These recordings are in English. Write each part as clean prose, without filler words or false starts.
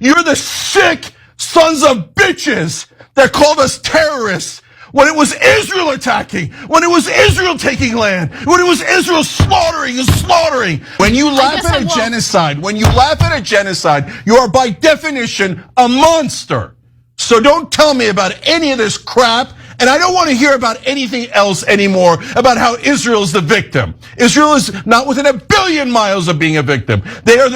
You're the sick sons of bitches that called us terrorists when it was Israel attacking, when it was Israel taking land, when it was Israel slaughtering and slaughtering. When you laugh at a genocide, you are by definition a monster. So don't tell me about any of this crap, and I don't want to hear about anything else anymore about how Israel's the victim. Israel is not within a billion miles of being a victim. They are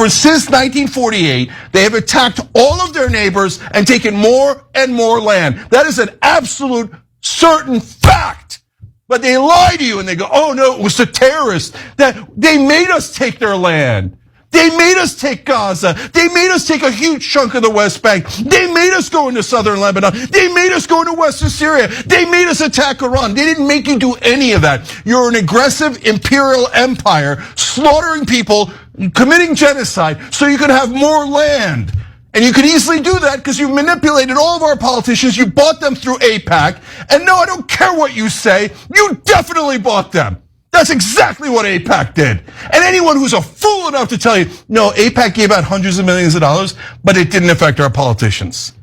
since 1948, they have attacked all of their neighbors and taken more and more land. That is an absolute certain fact. But they lie to you and they go, oh no, it was the terrorists that they made us take their land. They made us take Gaza. They made us take a huge chunk of the West Bank. They made us go into southern Lebanon. They made us go into western Syria. They made us attack Iran. They didn't make you do any of that. You're an aggressive imperial empire, slaughtering people, committing genocide, so you could have more land. And you could easily do that because you've manipulated all of our politicians. You bought them through AIPAC. And no, I don't care what you say. You definitely bought them. That's exactly what AIPAC did. And anyone who's a fool enough to tell you, no, AIPAC gave out hundreds of millions of dollars, but it didn't affect our politicians.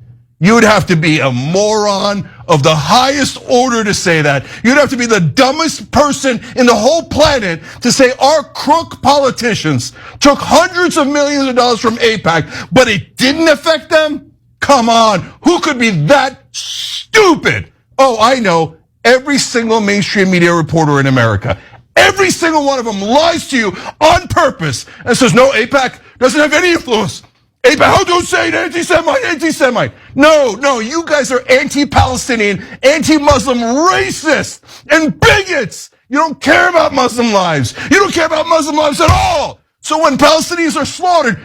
You would have to be a moron of the highest order to say that. You'd have to be the dumbest person in the whole planet to say our crook politicians took hundreds of millions of dollars from AIPAC, but it didn't affect them? Come on, who could be that stupid? Oh, I know, every single mainstream media reporter in America. Every single one of them lies to you on purpose and says, no, AIPAC doesn't have any influence. AIPAC, don't say it, anti-Semite. No, you guys are anti-Palestinian, anti-Muslim racists and bigots. You don't care about Muslim lives. You don't care about Muslim lives at all. So when Palestinians are slaughtered,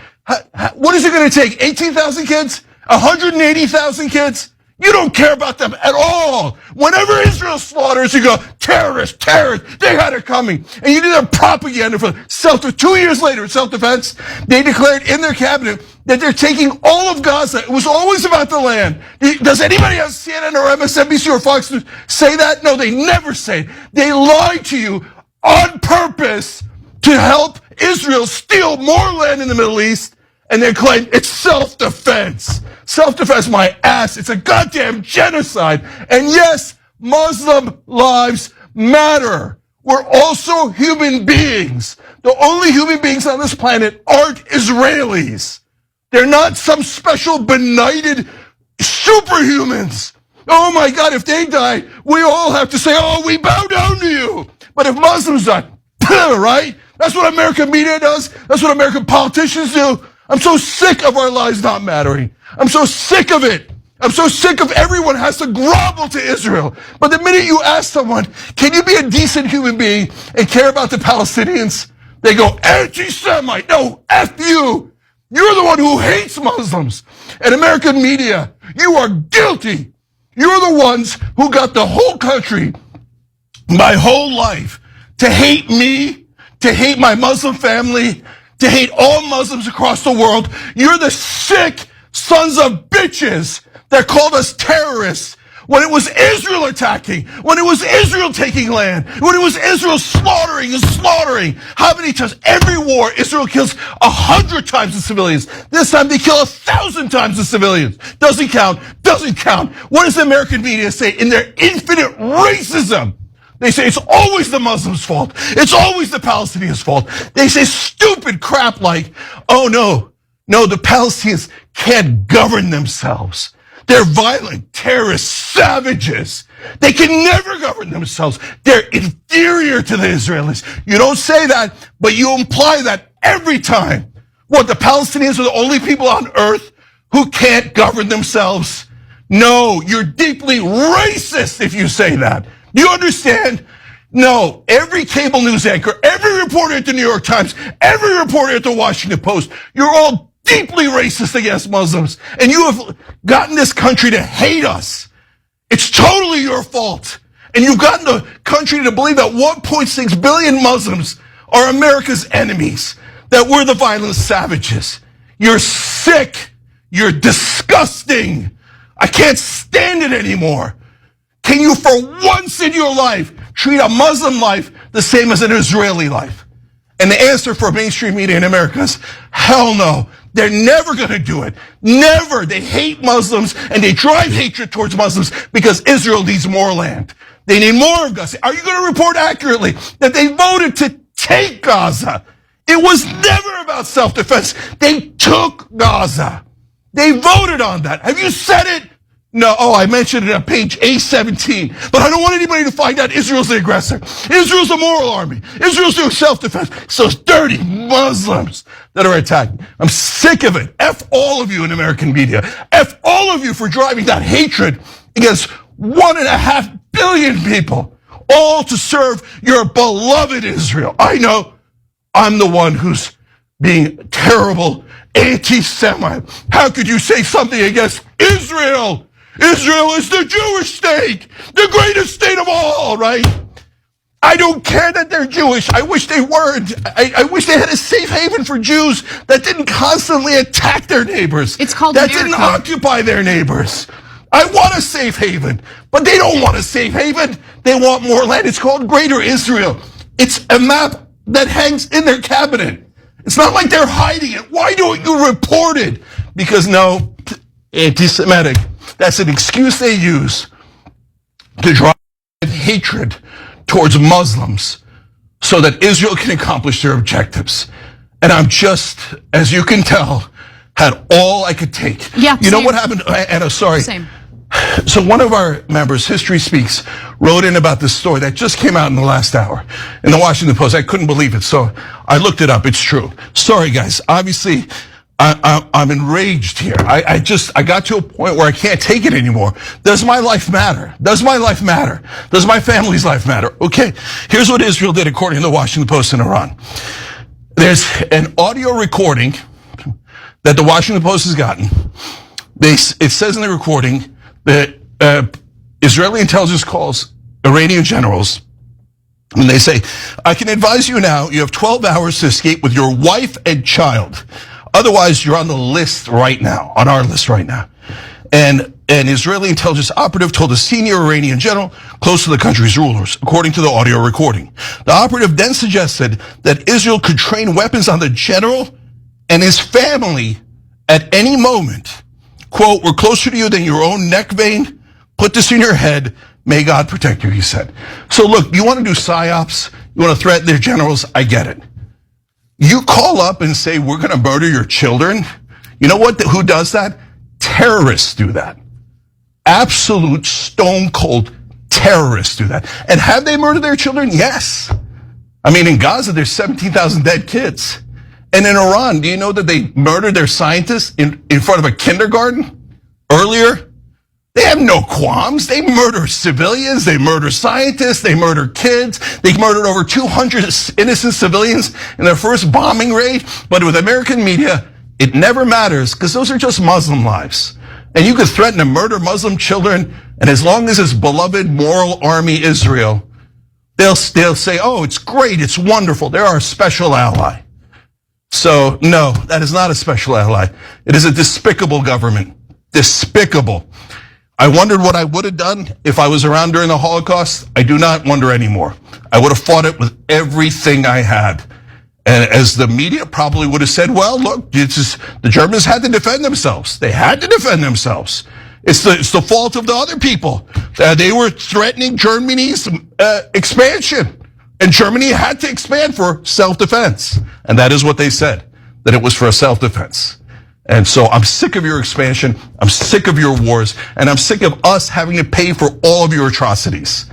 what is it going to take? 18,000 kids? 180,000 kids? You don't care about them at all. Whenever Israel slaughters, you go, terrorists, they had it coming. And you do their propaganda for self-defense. 2 years later, self-defense, they declared in their cabinet that they're taking all of Gaza. It was always about the land. Does anybody on CNN or MSNBC or Fox News say that? No, they never say it. They lie to you on purpose to help Israel steal more land in the Middle East. And they claim it's self-defense. Self-defense, my ass. It's a goddamn genocide. And yes, Muslim lives matter. We're also human beings. The only human beings on this planet aren't Israelis. They're not some special benighted superhumans. Oh my God, if they die, we all have to say, oh, we bow down to you. But if Muslims die, right? That's what American media does. That's what American politicians do. I'm so sick of our lives not mattering. I'm so sick of it. I'm so sick of everyone has to grovel to Israel. But the minute you ask someone, can you be a decent human being and care about the Palestinians? They go, anti-Semite. No, F you. You're the one who hates Muslims. And American media, you are guilty. You're the ones who got the whole country, my whole life, to hate me, to hate my Muslim family, to hate all Muslims across the world. You're the sick sons of bitches that called us terrorists when it was Israel attacking, when it was Israel taking land, when it was Israel slaughtering and slaughtering. How many times? Every war, Israel kills 100 times the civilians. This time they kill 1,000 times the civilians. Doesn't count. What does the American media say in their infinite racism? They say it's always the Muslims' fault. It's always the Palestinians' fault. They say stupid crap like, oh no, the Palestinians can't govern themselves. They're violent, terrorist savages. They can never govern themselves. They're inferior to the Israelis. You don't say that, but you imply that every time. What, the Palestinians are the only people on earth who can't govern themselves? No, you're deeply racist if you say that. You understand? No, every cable news anchor, every reporter at the New York Times, every reporter at the Washington Post, you're all deeply racist against Muslims. And you have gotten this country to hate us. It's totally your fault. And you've gotten the country to believe that 1.6 billion Muslims are America's enemies, that we're the violent savages. You're sick. You're disgusting. I can't stand it anymore. Can you, for once in your life, treat a Muslim life the same as an Israeli life? And the answer for mainstream media in America is, hell no. They're never going to do it. Never. They hate Muslims and they drive hatred towards Muslims because Israel needs more land. They need more of Gaza. Are you going to report accurately that they voted to take Gaza? It was never about self-defense. They took Gaza. They voted on that. Have you said it? No. Oh, I mentioned it on page A17. But I don't want anybody to find out Israel's the aggressor. Israel's a moral army. Israel's doing self-defense. So it's dirty Muslims that are attacking. I'm sick of it. F all of you in American media. F all of you for driving that hatred against 1.5 billion people, all to serve your beloved Israel. I know I'm the one who's being terrible anti-Semite. How could you say something against Israel? Israel is the Jewish state, the greatest state of all, right? I don't care that they're Jewish. I wish they weren't. I wish they had a safe haven for Jews that didn't constantly attack their neighbors. It's called that America. Didn't occupy their neighbors. I want a safe haven, but they don't want a safe haven. They want more land. It's called Greater Israel. It's a map that hangs in their cabinet. It's not like they're hiding it. Why don't you report it? Because no, anti-Semitic. That's an excuse they use to drive hatred towards Muslims so that Israel can accomplish their objectives. And I'm just, as you can tell, had all I could take. Yeah, you know what happened, Anna, sorry. Same. So one of our members, History Speaks, wrote in about this story that just came out in the last hour in the Washington Post. I couldn't believe it, so I looked it up. It's true. Sorry, guys. Obviously, I'm enraged here. I got to a point where I can't take it anymore. Does my life matter? Does my life matter? Does my family's life matter? Okay, here's what Israel did according to the Washington Post in Iran. There's an audio recording that the Washington Post has gotten. It says in the recording that Israeli intelligence calls Iranian generals and they say, I can advise you now, you have 12 hours to escape with your wife and child. Otherwise, you're on the list right now, on our list right now. And an Israeli intelligence operative told a senior Iranian general close to the country's rulers, according to the audio recording. The operative then suggested that Israel could train weapons on the general and his family at any moment. Quote, we're closer to you than your own neck vein. Put this in your head. May God protect you, he said. So look, you want to do psyops? You want to threaten their generals? I get it. You call up and say, we're going to murder your children. You know what? Who does that? Terrorists do that. Absolute stone cold terrorists do that. And have they murdered their children? Yes. I mean, in Gaza, there's 17,000 dead kids. And in Iran, do you know that they murdered their scientists in front of a kindergarten earlier? They have no qualms. They murder civilians. They murder scientists. They murder kids. They murdered over 200 innocent civilians in their first bombing raid. But with American media, it never matters because those are just Muslim lives. And you could threaten to murder Muslim children, and as long as it's beloved moral army Israel, they'll say, oh, it's great, it's wonderful, they're our special ally. So, no, that is not a special ally. It is a despicable government. Despicable. I wondered what I would have done if I was around during the Holocaust. I do not wonder anymore. I would have fought it with everything I had. And as the media probably would have said, well, look, the Germans had to defend themselves. They had to defend themselves. It's the fault of the other people. They were threatening Germany's expansion. And Germany had to expand for self-defense. And that is what they said, that it was for self-defense. And so I'm sick of your expansion. I'm sick of your wars. And I'm sick of us having to pay for all of your atrocities.